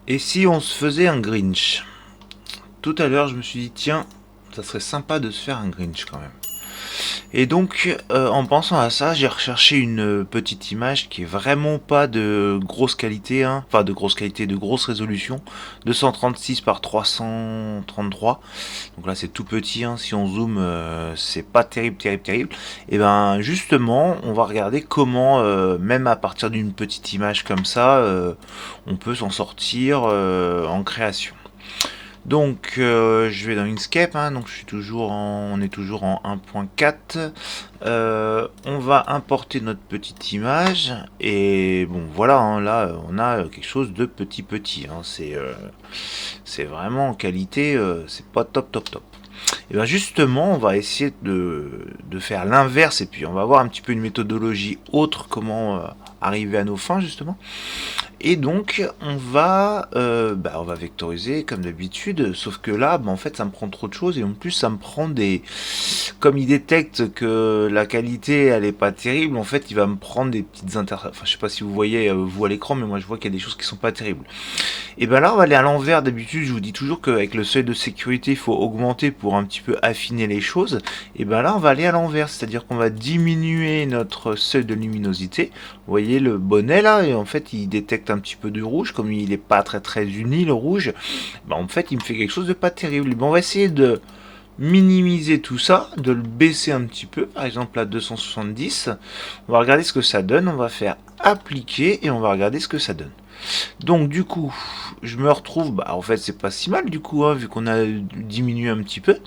Et si on se faisait un Grinch? Tout à l'heure, je me suis dit, tiens, ça serait sympa de se faire un Grinch quand même. Et donc, en pensant à ça, j'ai recherché une petite image qui est vraiment pas de grosse qualité, hein. Enfin de grosse qualité, de grosse résolution, 236 par 333. Donc là, c'est tout petit, hein. Si on zoome, c'est pas terrible, terrible, terrible. Et ben, justement, on va regarder comment, même à partir d'une petite image comme ça, on peut s'en sortir en création. Donc je vais dans Inkscape, hein, donc on est toujours en 1.4. On va importer notre petite image et bon voilà, hein, là on a quelque chose de petit, hein, c'est vraiment en qualité, c'est pas top top top. Et bien justement, on va essayer de faire l'inverse et puis on va voir un petit peu une méthodologie autre, comment arriver à nos fins justement. Et donc on va vectoriser comme d'habitude, sauf que là, en fait, ça me prend trop de choses et en plus ça me prend des, comme il détecte que la qualité elle est pas terrible, en fait, il va me prendre des petites interfaces. Enfin, je sais pas si vous voyez vous à l'écran, mais moi je vois qu'il y a des choses qui sont pas terribles. Et ben là, on va aller à l'envers. D'habitude, je vous dis toujours qu'avec le seuil de sécurité, il faut augmenter pour un petit peu affiner les choses. Et ben là, on va aller à l'envers, c'est-à-dire qu'on va diminuer notre seuil de luminosité. Vous voyez le bonnet là, et en fait, il détecte un petit peu de rouge, comme il n'est pas très très uni le rouge. Ben, en fait, il me fait quelque chose de pas terrible. Et ben, on va essayer de minimiser tout ça, de le baisser un petit peu, par exemple à 270. On va regarder ce que ça donne. On va faire appliquer et on va regarder ce que ça donne. Donc du coup, je me retrouve, en fait c'est pas si mal du coup, hein, vu qu'on a diminué un petit peu.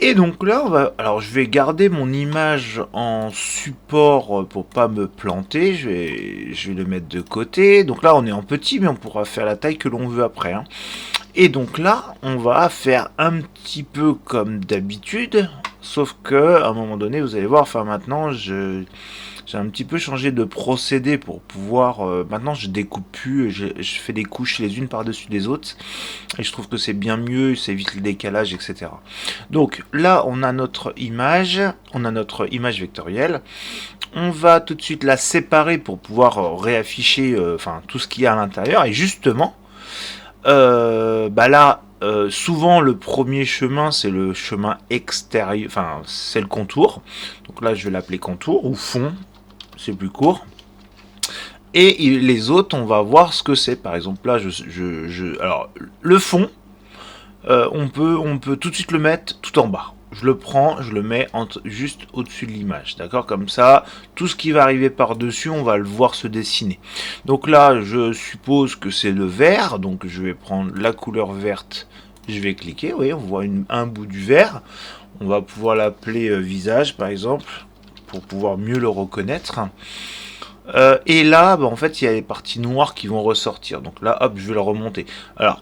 Et donc là, alors je vais garder mon image en support pour pas me planter. Je vais le mettre de côté. Donc là, on est en petit, mais on pourra faire la taille que l'on veut après, hein. Et donc là, on va faire un petit peu comme d'habitude, sauf que à un moment donné, vous allez voir. Enfin maintenant, j'ai un petit peu changé de procédé pour pouvoir. Maintenant, je découpe plus, je fais des couches les unes par-dessus les autres, et je trouve que c'est bien mieux, ça évite le décalage, etc. Donc là, on a notre image vectorielle. On va tout de suite la séparer pour pouvoir réafficher, enfin tout ce qu'il y a à l'intérieur. Et justement, là, souvent le premier chemin c'est le chemin extérieur, enfin c'est le contour. Donc là, je vais l'appeler contour ou fond, c'est plus court. Et les autres, on va voir ce que c'est. Par exemple, là, alors, le fond, on peut tout de suite le mettre tout en bas. Je le prends, je le mets juste au-dessus de l'image. D'accord? Comme ça, tout ce qui va arriver par-dessus, on va le voir se dessiner. Donc là, je suppose que c'est le vert. Donc je vais prendre la couleur verte. Je vais cliquer. Vous voyez, on voit un bout du vert. On va pouvoir l'appeler visage, par exemple, pour pouvoir mieux le reconnaître. Et là, en fait, il y a les parties noires qui vont ressortir. Donc là, hop, je vais le remonter. Alors,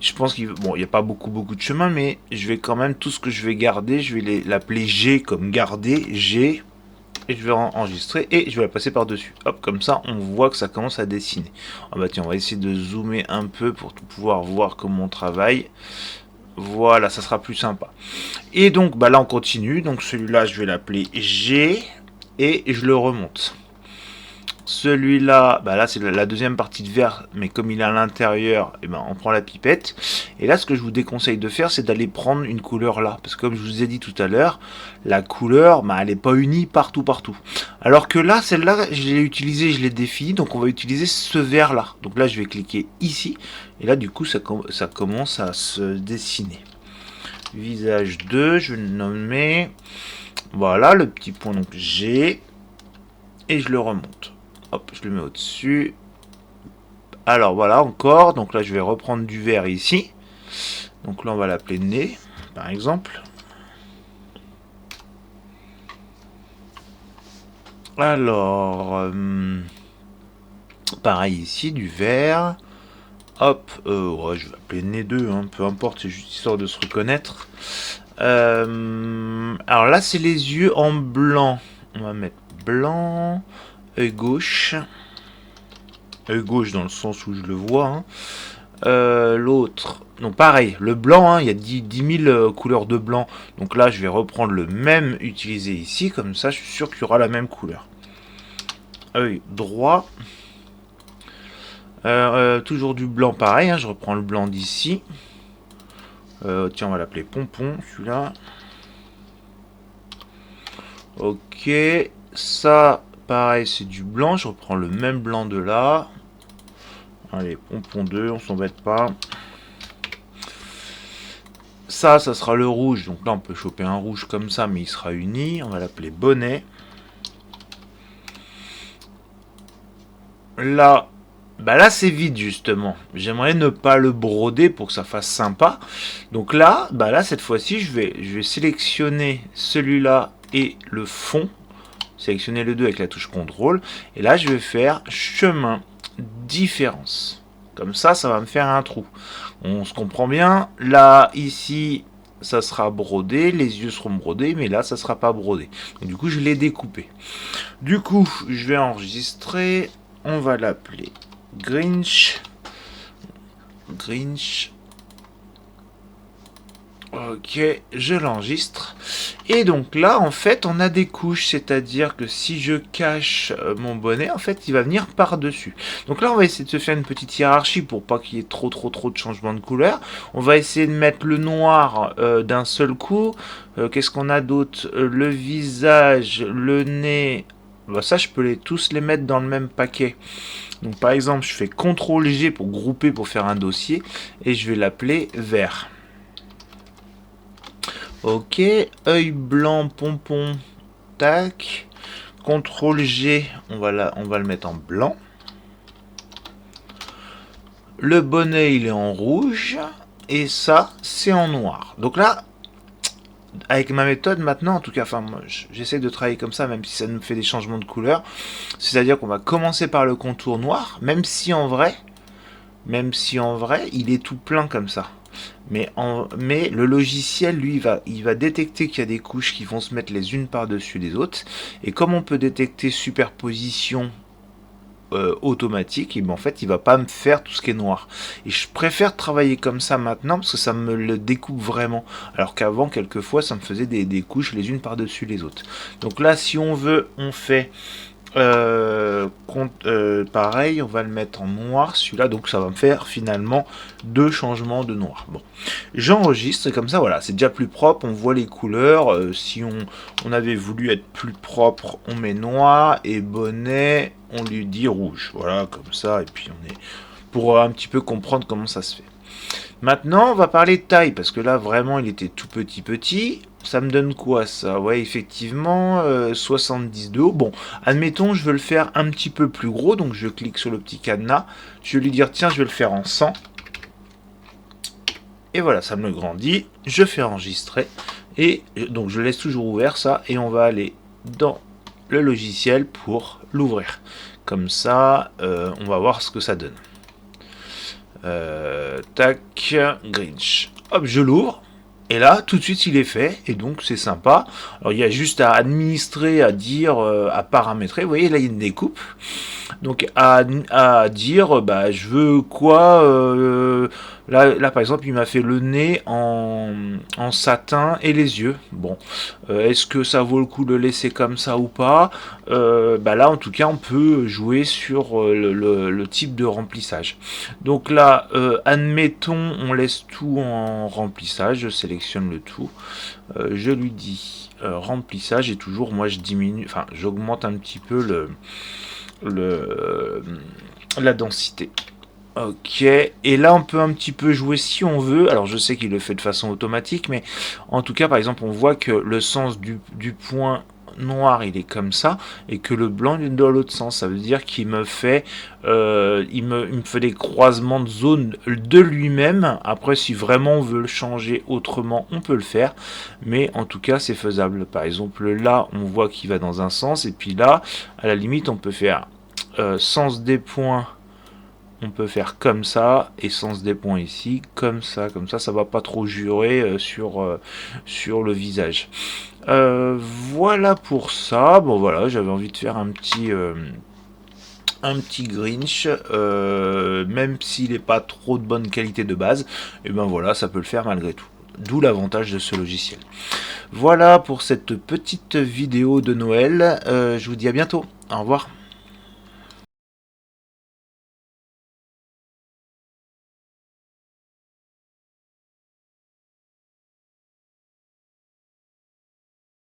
je pense qu'il n'y a pas beaucoup de chemin, mais je vais quand même, tout ce que je vais garder, je vais l'appeler G comme garder, G, et je vais enregistrer, et je vais la passer par-dessus. Hop, comme ça, on voit que ça commence à dessiner. Ah bah tiens, on va essayer de zoomer un peu pour pouvoir voir comment on travaille. Voilà, ça sera plus sympa. Et donc, là, on continue. Donc, celui-là, je vais l'appeler G, et je le remonte. Celui-là, là c'est la deuxième partie de verre, mais comme il est à l'intérieur, on prend la pipette. Et là, ce que je vous déconseille de faire, c'est d'aller prendre une couleur là, parce que comme je vous ai dit tout à l'heure, la couleur, elle n'est pas unie partout. Alors que là, celle-là, je l'ai utilisée, je l'ai définie, donc on va utiliser ce vert là. Donc là, je vais cliquer ici, et là, du coup, ça commence à se dessiner. Visage 2, je vais le nommer. Voilà, le petit point donc G, et je le remonte. Hop, je le mets au-dessus. Alors voilà, encore. Donc là, je vais reprendre du vert ici. Donc là, on va l'appeler nez, par exemple. Alors, pareil ici, du vert. Hop, je vais l'appeler nez 2, hein, peu importe, c'est juste histoire de se reconnaître. Alors là, c'est les yeux en blanc. On va mettre blanc, œil gauche. Œil gauche dans le sens où je le vois, hein. L'autre, donc pareil, le blanc, hein, il y a 10 000 couleurs de blanc. Donc là, je vais reprendre le même utilisé ici, comme ça, je suis sûr qu'il y aura la même couleur. Œil droit. Toujours du blanc pareil, hein, je reprends le blanc d'ici. Tiens, on va l'appeler Pompon, celui-là. Ok, ça, pareil, c'est du blanc. Je reprends le même blanc de là. Allez, Pompon 2, on s'embête pas. Ça sera le rouge. Donc là, on peut choper un rouge comme ça, mais il sera uni. On va l'appeler bonnet. Là, bah là c'est vide justement. J'aimerais ne pas le broder pour que ça fasse sympa. Donc là, bah là cette fois-ci, je vais sélectionner celui-là et le fond. Sélectionner les deux avec la touche contrôle. Et là, je vais faire chemin différence. Comme ça va me faire un trou. On se comprend bien. Là, ici, ça sera brodé. Les yeux seront brodés. Mais là, ça sera pas brodé. Donc, du coup, je l'ai découpé. Du coup, je vais enregistrer. On va l'appeler Grinch. Grinch. Ok, je l'enregistre. Et donc là, en fait, on a des couches, c'est-à-dire que si je cache mon bonnet, en fait, il va venir par-dessus. Donc là, on va essayer de se faire une petite hiérarchie pour pas qu'il y ait trop de changements de couleur. On va essayer de mettre le noir d'un seul coup. Qu'est-ce qu'on a d'autre? Le visage, le nez. Bah, ça, je peux tous les mettre dans le même paquet. Donc par exemple, je fais CTRL-G pour grouper, pour faire un dossier. Et je vais l'appeler vert. Ok, œil blanc, pompon, tac. CTRL-G, on va le mettre en blanc. Le bonnet, il est en rouge. Et ça, c'est en noir. Donc là, avec ma méthode maintenant, en tout cas, enfin, moi, j'essaie de travailler comme ça, même si ça nous fait des changements de couleur. C'est-à-dire qu'on va commencer par le contour noir, même si en vrai, il est tout plein comme ça. Mais le logiciel, lui, il va détecter qu'il y a des couches qui vont se mettre les unes par-dessus les autres. Et comme on peut détecter superposition automatique, et ben en fait, il va pas me faire tout ce qui est noir. Et je préfère travailler comme ça maintenant parce que ça me le découpe vraiment. Alors qu'avant, quelquefois, ça me faisait des couches les unes par-dessus les autres. Donc là, si on veut, on fait pareil, on va le mettre en noir celui-là, donc ça va me faire finalement 2 changements de noir. Bon, j'enregistre et comme ça, voilà, c'est déjà plus propre, on voit les couleurs. Si on avait voulu être plus propre, on met noir, et bonnet, on lui dit rouge. Voilà, comme ça, et puis on est pour un petit peu comprendre comment ça se fait. Maintenant, on va parler de taille, parce que là, vraiment, il était tout petit. Ça me donne quoi, ça? Ouais, effectivement, 70 de haut. Bon, admettons, je veux le faire un petit peu plus gros, donc je clique sur le petit cadenas. Je vais lui dire, tiens, je vais le faire en 100. Et voilà, ça me le grandit. Je fais enregistrer. Et donc, je laisse toujours ouvert ça, et on va aller dans le logiciel pour l'ouvrir. Comme ça, on va voir ce que ça donne. Tac, Grinch. Hop, je l'ouvre. Et là, tout de suite, il est fait. Et donc, c'est sympa. Alors, il y a juste à administrer, à dire, à paramétrer. Vous voyez, là, il y a une découpe. Donc, à dire, bah, je veux quoi là, par exemple, il m'a fait le nez en satin et les yeux. Bon, est-ce que ça vaut le coup de le laisser comme ça ou pas? Bah là, en tout cas, on peut jouer sur le type de remplissage. Donc là, admettons, on laisse tout en remplissage. Je sélectionne le tout. Je lui dis remplissage et toujours, moi, je diminue, enfin, j'augmente un petit peu la densité. Ok, et là on peut un petit peu jouer si on veut. Alors je sais qu'il le fait de façon automatique, mais en tout cas, par exemple, on voit que le sens du point noir il est comme ça, et que le blanc il est dans l'autre sens. Ça veut dire qu'il me fait il me fait des croisements de zones de lui-même. Après, si vraiment on veut le changer autrement, on peut le faire, mais en tout cas c'est faisable. Par exemple, là on voit qu'il va dans un sens, et puis là, à la limite, on peut faire sens des points. On peut faire comme ça, et sens des points ici, comme ça, ça va pas trop jurer sur le visage. Voilà pour ça. Bon voilà, j'avais envie de faire un petit Grinch, même s'il n'est pas trop de bonne qualité de base, et ben voilà, ça peut le faire malgré tout. D'où l'avantage de ce logiciel. Voilà pour cette petite vidéo de Noël. Je vous dis à bientôt. Au revoir.